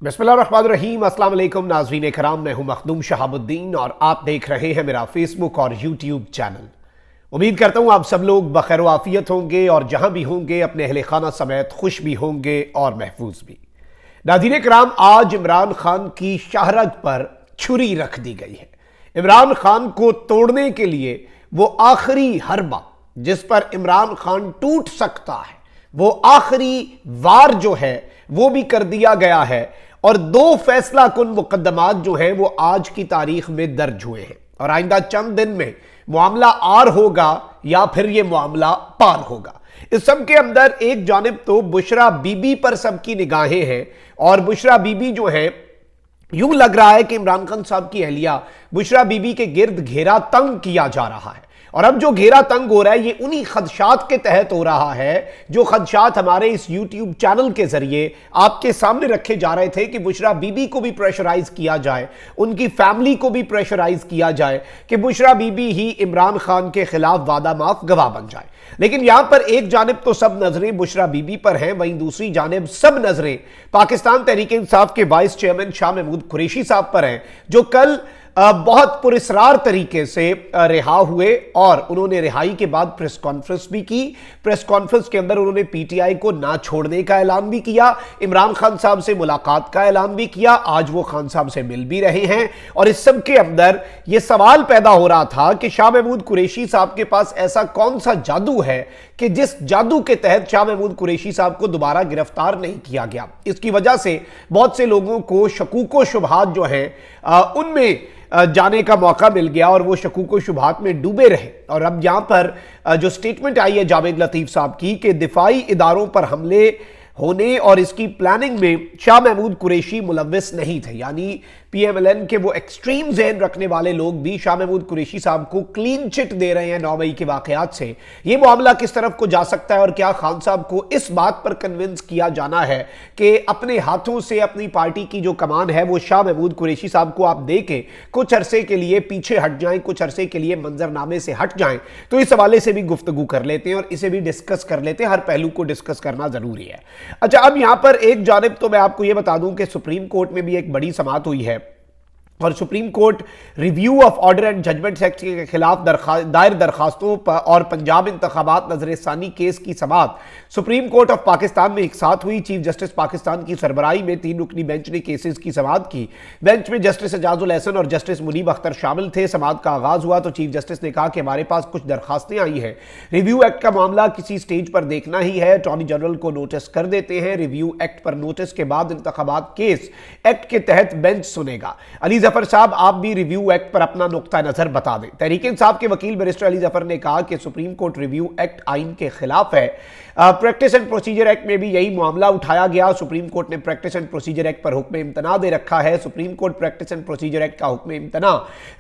बिस्मिल्लाहिर्रहमानिर्रहीम। अस्सलाम वालेकुम नाज़रीन कराम, मैं हूं मखदूम शहाबुद्दीन और आप देख रहे हैं मेरा फेसबुक और यूट्यूब चैनल। उम्मीद करता हूं आप सब लोग बखैर आफियत होंगे और जहां भी होंगे अपने अहले खाना समेत खुश भी होंगे और महफूज भी। नाज़रीन कराम, आज इमरान खान की शाहरग पर छुरी रख दी गई है। इमरान खान को तोड़ने के लिए वो आखिरी हरबा जिस पर इमरान खान टूट सकता है, वो आखिरी वार जो है वो भी कर दिया गया है और दो फैसला कुन मुकदमात जो हैं वो आज की तारीख में दर्ज हुए हैं और आइंदा चंद दिन में मामला आर होगा या फिर ये मामला पार होगा। इस सब के अंदर एक जानिब तो बुशरा बीबी पर सबकी निगाहें हैं और बुशरा बीबी जो है, यूं लग रहा है कि इमरान खान साहब की अहलिया बुशरा बीबी के गिर्द घेरा तंग किया जा रहा है और अब जो घेरा तंग हो रहा है ये उन्हीं खदशात के तहत हो रहा है जो खदशात हमारे इस यूट्यूब चैनल के जरिए आपके सामने रखे जा रहे थे कि बुशरा बीबी को भी प्रेशराइज किया जाए, उनकी फैमिली को भी प्रेशराइज किया जाए कि बुशरा बीबी ही इमरान खान के खिलाफ वादा माफ गवाह बन जाए। लेकिन यहां पर एक जानिब तो सब नजरें बुशरा बीबी पर हैं, वहीं दूसरी जानिब सब नजरें पाकिस्तान तहरीक इंसाफ के वाइस चेयरमैन शाह महमूद कुरैशी साहब पर हैं, जो कल बहुत पुरस्रार तरीके से रिहा हुए और उन्होंने रिहाई के बाद प्रेस कॉन्फ्रेंस भी की। प्रेस कॉन्फ्रेंस के अंदर उन्होंने पीटीआई को ना छोड़ने का ऐलान भी किया, इमरान खान साहब से मुलाकात का ऐलान भी किया, आज वो खान साहब से मिल भी रहे हैं। और इस सब के अंदर यह सवाल पैदा हो रहा था कि शाह महमूद कुरैशी साहब के पास ऐसा कौन सा जादू है कि जिस जादू के तहत शाह महमूद कुरैशी साहब को दोबारा गिरफ्तार नहीं किया गया। इसकी वजह से बहुत से लोगों को शकूक शुबहात जो है उनमें जाने का मौका मिल गया और वो शकूक शुबहात में डूबे रहे। और अब यहां पर जो स्टेटमेंट आई है जावेद लतीफ साहब की कि दिफाई इदारों पर हमले होने और इसकी प्लानिंग में शाह महमूद कुरैशी मुलव्विस नहीं थे, यानी पीएमएलएन के वो एक्सट्रीम ज़हन रखने वाले लोग भी शाह महमूद कुरैशी साहब को क्लीन चिट दे रहे हैं 9 मई के वाकयात से। ये मामला किस तरफ को जा सकता है और क्या खान साहब को इस बात पर कन्विंस किया जाना है कि अपने हाथों से अपनी पार्टी की जो कमान है वो शाह महमूद कुरैशी साहब को आप दे के कुछ अरसे के लिए पीछे हट जाएं, कुछ अरसे के लिए मंजरनामे से हट जाएं। तो इस हवाले से भी गुफ्तगू कर लेते हैं और इसे भी डिस्कस कर लेते हैं, हर पहलू को डिस्कस करना जरूरी है। अच्छा, अब यहां पर एक जानिब तो मैं आपको यह बता दूं कि सुप्रीम कोर्ट में भी एक बड़ी समाअत हुई है और Supreme court Review of Order and Judgement Act के खिलाफ दायर दरखास्तों पर और पंजाब इंतखाबात नजरसानी केस की समाअत सुप्रीम कोर्ट ऑफ पाकिस्तान में एक साथ हुई। चीफ जस्टिस पाकिस्तान की सरबराही में 3 रुकनी बेंच ने केसेस की समाअत की। बेंच में जस्टिस एजाजुल एहसन और जस्टिस मुनीब अख्तर शामिल थे। समाअत का आगाज हुआ तो चीफ जस्टिस ने कहा कि हमारे पास कुछ दरखास्तें आई हैं, रिव्यू एक्ट का मामला किसी स्टेज पर देखना ही है, अटॉर्नी जनरल को नोटिस कर देते हैं, रिव्यू एक्ट पर नोटिस के बाद इंतखाबात केस एक्ट के तहत बेंच सुनेगा। अली जफर साहब, आप भी रिव्यू एक्ट पर अपना नुक्ता नजर बता दें। तहरीक इंसाफ के वकील बैरिस्टर अली जफर ने कहा कि सुप्रीम कोर्ट रिव्यू एक्ट आइन के खिलाफ है। प्रैक्टिस एंड प्रोसीजर एक्ट में भी यही मामला उठाया गया। सुप्रीम कोर्ट ने प्रैक्टिस एंड प्रोसीजर एक्ट पर हुक्म इम्तना दे रखा है। Supreme court practice and procedure act का हुक्म इम्तना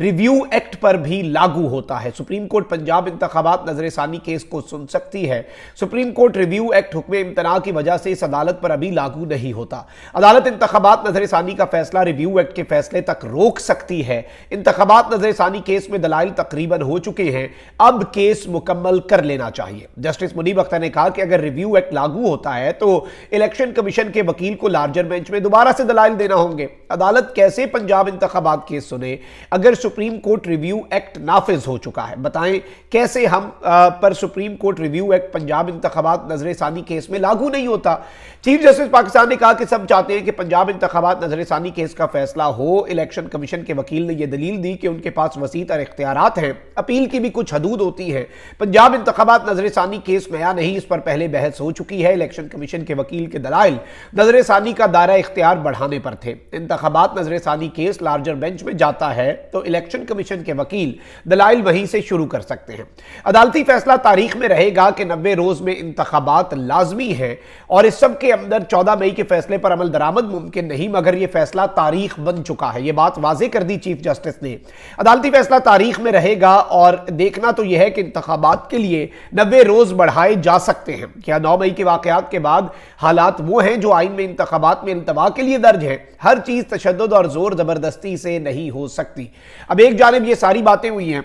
रिव्यू एक्ट पर भी लागू होता है। सुप्रीम कोर्ट पंजाब इंतखाबात नजरसानी केस को सुन सकती है। सुप्रीम कोर्ट रिव्यू एक्ट हुक्म इम्तना की वजह से इस अदालत पर अभी लागू नहीं होता। अदालत इंतखाबात नजरसानी का फैसला रिव्यू एक्ट के फैसले तक रोक सकती है। इंतखाबात नजरसानी केस में दलाइल तकरीबन हो चुके हैं, अब केस मुकम्मल कर लेना चाहिए। जस्टिस मुनीब अख्तर ने कहा कि अगर रिव्यू एक्ट लागू होता है तो इलेक्शन कमीशन के वकील को लार्जर बेंच में दोबारा से दलाइल देना होंगे। अदालत कैसे पंजाब इंतखाबात केस सुने अगर सुप्रीम कोर्ट रिव्यू एक्ट नाफिज हो चुका है? बताएं कैसे हम पर supreme court review act Punjab इंतखाबात नजरसानी केस में लागू नहीं होता। चीफ जस्टिस पाकिस्तान ने कहा कि सब चाहते हैं कि पंजाब इंतखाबात नजरसानी केस का फैसला हो। इलेक्शन कमीशन के वकील ने यह दलील दी कि उनके पास वसी तर इख्तियारात हैं, अपील की भी कुछ हदूद होती है। पंजाब इंतखाबात नजरसानी केस नया नहीं, इस पर पहले बहस हो चुकी है। इलेक्शन कमीशन के वकील के दलाइल नजरसानी का दायरा इख्तियार बढ़ाने पर थे। इंतखाबात नजरसानी केस लार्जर बेंच में जाता है तो इलेक्शन कमीशन के वकील दलाइल वहीं से शुरू कर सकते हैं। अदालती फैसला तारीख में रहेगा कि 90 रोज में इंतखाबात लाजमी है और इस सब के अंदर 14 मई के फैसले पर अमल दरामद मुमकिन नहीं, मगर यह फैसला तारीख बन चुका है। यह बात वाजे कर दी चीफ जस्टिस ने। अदालती फैसला तारीख में रहेगा और देखना तो यह है कि इंतखाबात के लिए 90 रोज बढ़ाए जा सकते हैं। क्या 9 मई के वाकयात के बाद हालात वो हैं जो आइन में इंतखाबात में इंतवा के लिए दर्ज है? हर चीज तशद्दुद और जोर जबरदस्ती से नहीं हो सकती। अब एक जानिब ये सारी बातें हुई हैं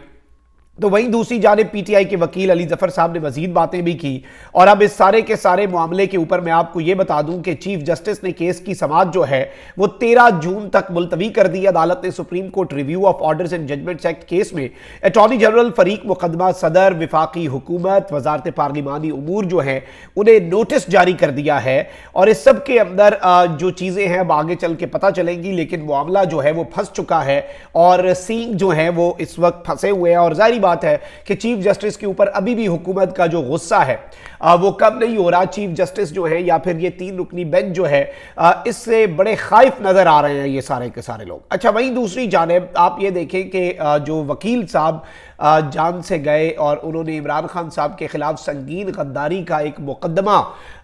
तो वहीं दूसरी जानिब पीटीआई के वकील अली जफर साहब ने मजीद बातें भी की। और अब इस सारे के सारे मामले के ऊपर मैं आपको यह बता दूं कि चीफ जस्टिस ने केस की समाअत जो है वो 13 जून तक मुलतवी कर दी। अदालत ने Supreme court Review of Orders and Judgements Act case में अटॉर्नी जनरल फरीक मुकदमा सदर, विफाकी हुकूमत, वजारत पार्लिमानी उमूर जो है उन्हें नोटिस जारी कर दिया है। और इस सब के अंदर जो चीजें हैं अब आगे चल के पता चलेंगी, लेकिन मामला जो है वो फंस चुका है और सींग जो है वो इस वक्त फंसे हुए हैं। और जाहिर बात है कि चीफ जस्टिस के ऊपर अभी भी हुकूमत का जो गुस्सा है वो कम नहीं हो रहा। चीफ जस्टिस जो है या फिर ये 3 रुकनी बेंच जो है इससे बड़े खाइफ नजर आ रहे हैं ये सारे के सारे लोग। अच्छा, वहीं दूसरी जानिब आप ये देखें कि जो वकील साहब जान से गए और उन्होंने इमरान खान साहब के खिलाफ संगीन गद्दारी का एक मुकदमा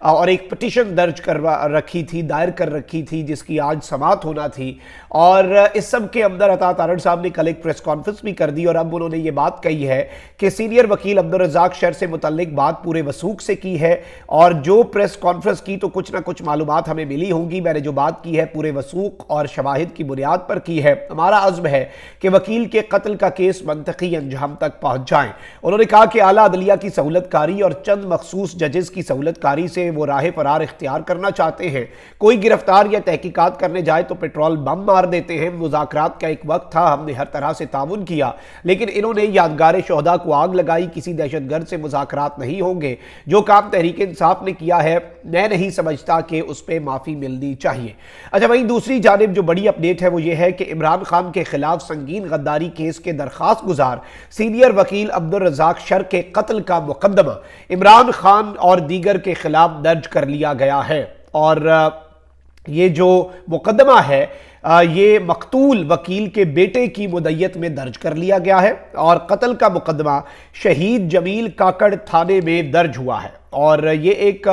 और एक पिटिशन दर्ज करवा रखी थी, दायर कर रखी थी, जिसकी आज समाअत होना थी। और इस सब के अंदर अता तारड़ साहब ने कल एक प्रेस कॉन्फ्रेंस भी कर दी और अब उन्होंने ये बात कही है कि सीनियर वकील अब्दुल रज़ाक शर से मुतल्लिक बात पूरे वसूख से की है और जो प्रेस कॉन्फ्रेंस की तो कुछ ना कुछ मालूमात हमें मिली होंगी। मैंने जो बात की है पूरे वसूख और शवाहिद की बुनियाद पर की है। हमारा अज़्म है कि वकील के कत्ल का केस मंतकी अंजाम तक पहुंच जाए। उन्होंने कहा कि आला अदलिया की सहूलतकारी और चंद मखसूस जजेस की सहूलतकारी से वो राह फरार इख्तियार करना चाहते हैं। कोई गिरफ्तार या तहकीकात करने जाए तो पेट्रोल बम मार देते हैं। मुज़ाकरात का एक वक्त था, हमने हर तरह से ताउन किया, लेकिन इन्होंने यादगार शोहदा को आग लगाई। किसी दहशतगर्द से मुज़ाकरात नहीं होंगे। जो काम तहरीक इंसाफ ने किया है मैं नहीं समझता कि उस पर माफ़ी मिलनी चाहिए। अच्छा, वहीं दूसरी जानिब जो बड़ी अपडेट है वो ये है कि इमरान खान के खिलाफ संगीन गद्दारी केस के दरखास्त गुजार सीनियर वकील अब्दुल रज़ाक शर के कत्ल का मुकदमा इमरान खान और दीगर के खिलाफ दर्ज कर लिया गया है। और ये जो मुकदमा है ये मकतूल वकील के बेटे की मुद्दत में दर्ज कर लिया गया है और कत्ल का मुकदमा शहीद जमील काकड़ थाने में दर्ज हुआ है। और ये एक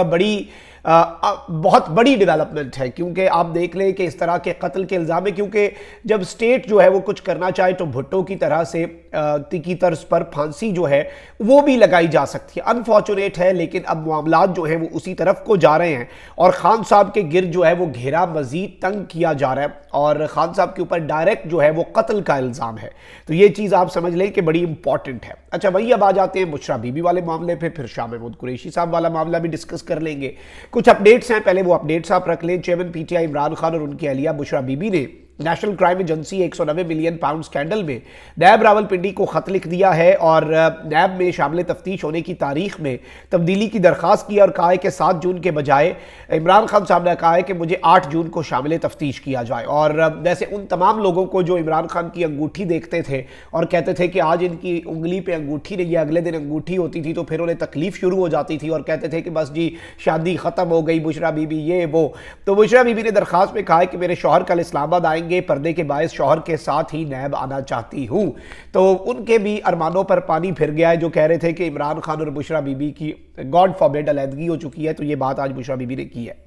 बहुत बड़ी डेवलपमेंट है, क्योंकि आप देख लें कि इस तरह के कत्ल के इल्ज़ाम में, क्योंकि जब स्टेट जो है वो कुछ करना चाहे तो भुट्टो की तरह से की तर्ज पर फांसी जो है वो भी लगाई जा सकती है। अनफॉर्चुनेट है, लेकिन अब मामलात जो है वो उसी तरफ को जा रहे हैं और खान साहब के गिर्द जो है वो घेरा मजीद तंग किया जा रहा है और खान साहब के ऊपर डायरेक्ट जो है वो कत्ल का इल्ज़ाम है। तो ये चीज़ आप समझ लें कि बड़ी इंपॉर्टेंट है। अच्छा, वही अब आ जाते हैं बुशरा बीबी वाले मामले पे, फिर शाह महमूद कुरैशी साहब वाला मामला भी डिस्कस कर लेंगे। कुछ अपडेट्स हैं, पहले वो अपडेट्स आप रख लें। चेयरमैन पीटीआई इमरान खान और उनकी अहलिया बुशरा बीबी ने national crime agency 190 million pound scandal में नैब रावलपिंडी को खत लिख दिया है और नैब में शामिल तफ्तीश होने की तारीख में तब्दीली की दरख्वास्त की और कहा है कि 7 जून के बजाय इमरान खान साहब ने कहा है कि मुझे 8 जून को शामिल तफ्तीश किया जाए। और जैसे उन तमाम लोगों को जो इमरान खान की अंगूठी देखते थे और कहते थे कि आज इनकी उंगली पे अंगूठी नहीं है, अगले दिन अंगूठी होती थी तो फिर उन्हें तकलीफ शुरू हो जाती थी और कहते थे कि बस जी शादी ख़त्म हो गई, बुशरा बीबी ये वो। तो बुशरा बीबी ने दरख्वास्त में कहा है कि मेरे शौहर कल इस्लामाबाद आएंगे, पर्दे के बायस शौहर के साथ ही नैब आना चाहती हूं। तो उनके भी अरमानों पर पानी फिर गया है, जो कह रहे थे कि इमरान खान और बुशरा बीबी की गॉड फॉरबिड अलहदगी हो चुकी है। तो ये बात आज बुशरा बीबी ने की है,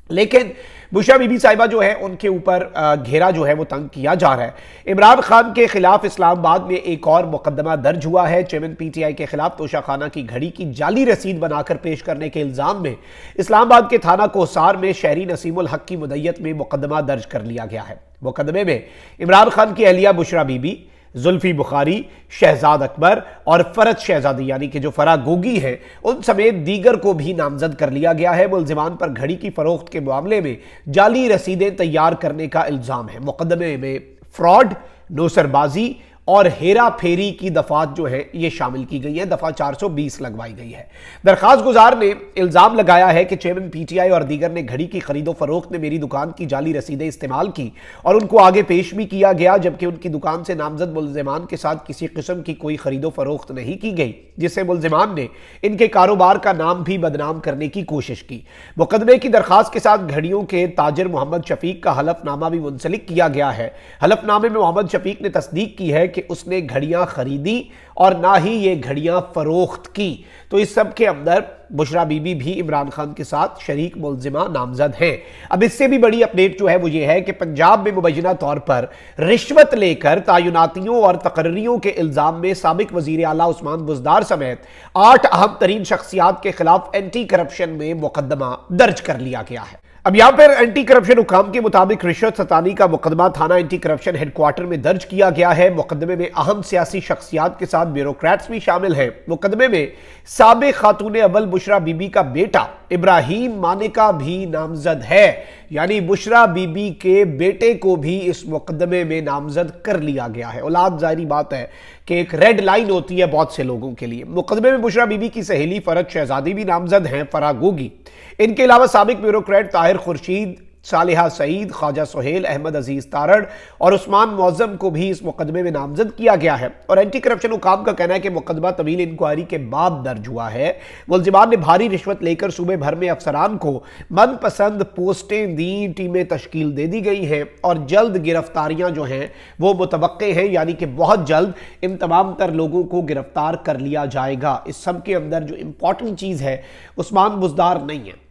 लेकिन बुशरा बीबी साहिबा जो है उनके ऊपर घेरा जो है वो तंग किया जा रहा है। इमरान खान के खिलाफ इस्लामाबाद में एक और मुकदमा दर्ज हुआ है। चेयरमैन पीटीआई के खिलाफ तोशाखाना की घड़ी की जाली रसीद बनाकर पेश करने के इल्जाम में इस्लामाबाद के थाना कोसार में शहरी नसीमुल हक की मुद्दत में मुकदमा दर्ज कर लिया गया है। मुकदमे में इमरान खान की अहलिया बुशरा बीबी, जुल्फी बुखारी, शहजाद अकबर और फरज शहजादी यानी कि जो फरा गोगी है उन समेत दीगर को भी नामजद कर लिया गया है। मुल्जिमान पर घड़ी की फरोख्त के मामले में जाली रसीदें तैयार करने का इल्जाम है। मुकदमे में फ्रॉड, नौसरबाजी और हेरा फेरी की दफात जो है ये शामिल की गई है। दफा 420 लगवाई गई है। दरखास्त गुजार ने इल्जाम लगाया है कि चेयरमैन पीटीआई और दीगर ने घड़ी की खरीदो फरोख्त में मेरी दुकान की जाली रसीदें इस्तेमाल की और उनको आगे पेश भी किया गया, जबकि उनकी दुकान से नामजद मुल्जिमान के साथ किसी किस्म की कोई खरीदो फरोख्त नहीं की गई, जिससे मुल्जिमान ने इनके कारोबार का नाम भी बदनाम करने की कोशिश की। मुकदमे की दरखास्त के साथ घड़ियों के ताजिर मोहम्मद शफीक का हलफनामा भी मुंसलिक किया गया है। हलफनामे में मोहम्मद शफीक ने तस्दीक की है कि उसने घड़ियां खरीदी और ना ही ये घड़ियां फरोख्त की। तो इस सब के अंदर बुशरा बीबी भी इमरान खान के साथ शरीक मुल्जिमा नामजद हैं। अब इससे भी बड़ी अपडेट जो है वो ये है कि पंजाब में मुबैना तौर पर रिश्वत लेकर तायुनातियों और तकर्रियों के इल्जाम में साबिक वजीर आला उस्मान बुज़दार समेत 8 अहम तरीन शख्सियात के खिलाफ एंटी करप्शन में मुकदमा दर्ज कर लिया गया है। अब यहां पर एंटी करप्शन हुकाम के मुताबिक रिश्वत सतानी का मुकदमा थाना एंटी करप्शन हेडक्वार्टर में दर्ज किया गया है। मुकदमे में अहम सियासी शख्सियात के साथ ब्यूरोक्रेट्स भी शामिल हैं। मुकदमे में साबिक खातून अव्वल बुशरा बीबी का बेटा इब्राहिम मानेका भी नामजद है, यानी बुशरा बीबी के बेटे को भी इस मुकदमे में नामजद कर लिया गया है। औलाद जाहिर बात है कि एक रेड लाइन होती है बहुत से लोगों के लिए। मुकदमे में बुशरा बीबी की सहेली फरज शहजादी भी नामजद हैं, फराह गोगी। इनके अलावा साबिक ब्यूरोक्रेट ताहिर खुर्शीद, सालिहा सईद, ख्वाजा सुहेल, अहमद अजीज तारड़ और उस्मान मौजम को भी इस मुकदमे में नामजद किया गया है। और एंटी करप्शन हुकाम का कहना है कि मुकदमा तवील इंक्वायरी के बाद दर्ज हुआ है। मुलजिमान ने भारी रिश्वत लेकर सूबे भर में अफसरान को मनपसंद पोस्टें दी, टीमें तश्कील दे दी गई हैं और जल्द गिरफ्तारियां जो हैं वो मुतवक्के हैं, यानी कि बहुत जल्द इन तमाम तर लोगों को गिरफ्तार कर लिया जाएगा। इस सब के अंदर जो इंपॉर्टेंट चीज़ है उस्मान बुज़दार नहीं है,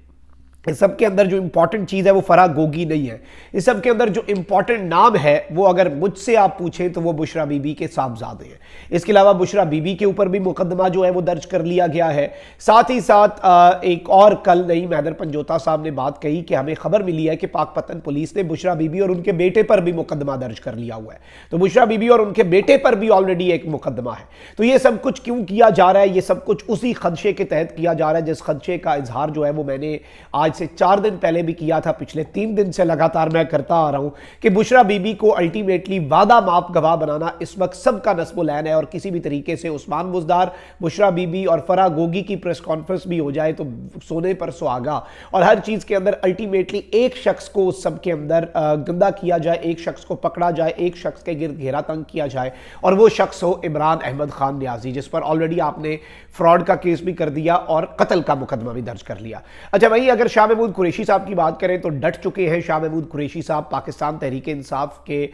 इस सब के अंदर जो इंपॉर्टेंट चीज़ है वो फराह गोगी नहीं है, इस सब के अंदर जो इंपॉर्टेंट नाम है वो अगर मुझसे आप पूछें तो वो बुशरा बीबी के साहबजादे हैं। इसके अलावा बुशरा बीबी के ऊपर भी मुकदमा जो है वो दर्ज कर लिया गया है। साथ ही साथ एक और कल नई मैदर पंजोता साहब ने बात कही कि हमें खबर मिली है कि पाकपतन पुलिस ने बुशरा बीबी और उनके बेटे पर भी मुकदमा दर्ज कर लिया हुआ है। तो बुशरा बीबी और उनके बेटे पर भी ऑलरेडी एक मुकदमा है। तो ये सब कुछ क्यों किया जा रहा है? ये सब कुछ उसी खदशे के तहत किया जा रहा है जिस खदशे का इजहार जो है वो मैंने आज से 4 दिन पहले भी किया था। पिछले 3 दिन से लगातार मैं करता आ रहा हूं कि बुशरा बीबी को अल्टीमेटली वादा माफ गवाह बनाना इस वक्त सबका नस्ब-उल-ऐन है और किसी भी तरीके से उस्मान बुज़दार, बुशरा बीबी और फराह गोगी की प्रेस कॉन्फ्रेंस भी हो जाए तो सोने पर सुहागा। और हर चीज के अंदर अल्टीमेटली एक शख्स को उस सब के अंदर गंदा किया जाए, एक शख्स को पकड़ा जाए, एक शख्स के गिर्द घेरा तंग किया जाए और वो शख्स हो इमरान अहमद खान न्याजी, जिस पर ऑलरेडी आपने फ्रॉड का केस भी कर दिया और कत्ल का मुकदमा भी दर्ज कर लिया। अच्छा भाई, अगर शाह महमूद कुरैशी साहब की बात करें तो डट चुके हैं शाह महमूद कुरैशी साहब पाकिस्तान तहरीक इंसाफ के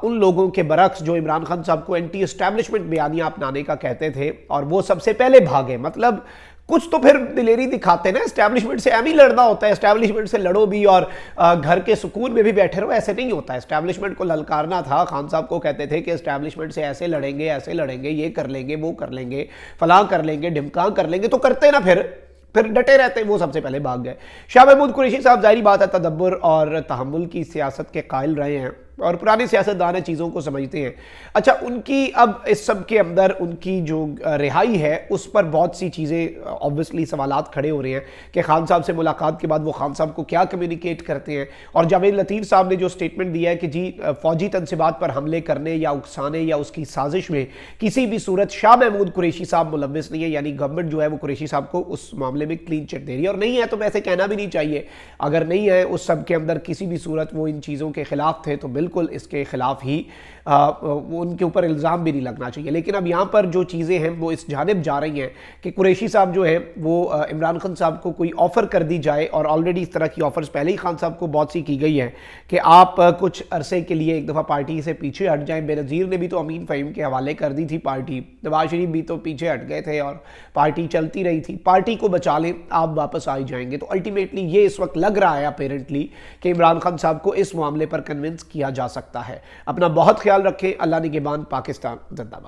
उन लोगों के बरक्स जो इमरान खान साहब को एंटी एस्टैब्लिशमेंट बयानियां अपनाने का कहते थे और वो सबसे पहले भागे। मतलब कुछ तो फिर दिलेरी दिखाते ना, एस्टैब्लिशमेंट से एम ही लड़ना होता है, एस्टैब्लिशमेंट से लड़ो भी और घर के सुकून में भी बैठे रहो, ऐसे नहीं होता। एस्टैब्लिशमेंट को ललकारना था। खान साहब को कहते थे कि एस्टैब्लिशमेंट से ऐसे लड़ेंगे, ऐसे लड़ेंगे, ये कर लेंगे, वो कर लेंगे, फलां कर लेंगे, ढिमकां कर लेंगे, तो करते ना, फिर डटे रहते। वो सबसे पहले भाग गए। शाह महमूद कुरैशी साहब जाहिर बात है तदब्बर और तहम्मुल की सियासत के कायल रहे हैं और पुराने सियासतदान है, चीज़ों को समझते हैं। अच्छा, उनकी अब इस सब के अंदर उनकी जो रिहाई है उस पर बहुत सी चीज़ें ऑब्वियसली सवालात खड़े हो रहे हैं कि खान साहब से मुलाकात के बाद वो खान साहब को क्या कम्युनिकेट करते हैं। और जावेद लतीफ़ साहब ने जो स्टेटमेंट दिया है कि जी फौजी तनसीबात पर हमले करने या उकसाने या उसकी साजिश में किसी भी सूरत शाह महमूद कुरैशी साहब मुलव्विस नहीं है, यानी गवर्नमेंट जो है वो कुरैशी साहब को उस मामले में क्लीन चिट दे रही है। और नहीं है तो वैसे कहना भी नहीं चाहिए, अगर नहीं है उस सब के अंदर किसी भी सूरत वो इन चीज़ों के खिलाफ थे तो बिल्कुल इसके खिलाफ ही उनके ऊपर इल्ज़ाम भी नहीं लगना चाहिए। लेकिन अब यहाँ पर जो चीज़ें हैं वो इस जानिब जा रही हैं कि कुरैशी साहब जो है वो इमरान खान साहब को कोई ऑफ़र कर दी जाए, और ऑलरेडी इस तरह की ऑफ़र्स पहले ही खान साहब को बहुत सी की गई है कि आप कुछ अरसे के लिए एक दफ़ा पार्टी से पीछे हट जाएं। बेनज़ीर ने भी तो अमीन फ़हीम के हवाले कर दी थी पार्टी, नवाज शरीफ भी तो पीछे हट गए थे और पार्टी चलती रही थी। पार्टी को बचा लें, आप वापस आ जाएंगे। तो अल्टीमेटली ये इस वक्त लग रहा है अपेरेंटली कि इमरान खान साहब को इस मामले पर कन्विंस किया जा सकता है। अपना बहुत ख्याल रखें। अल्लाह निगहबान। पाकिस्तान जिंदाबाद।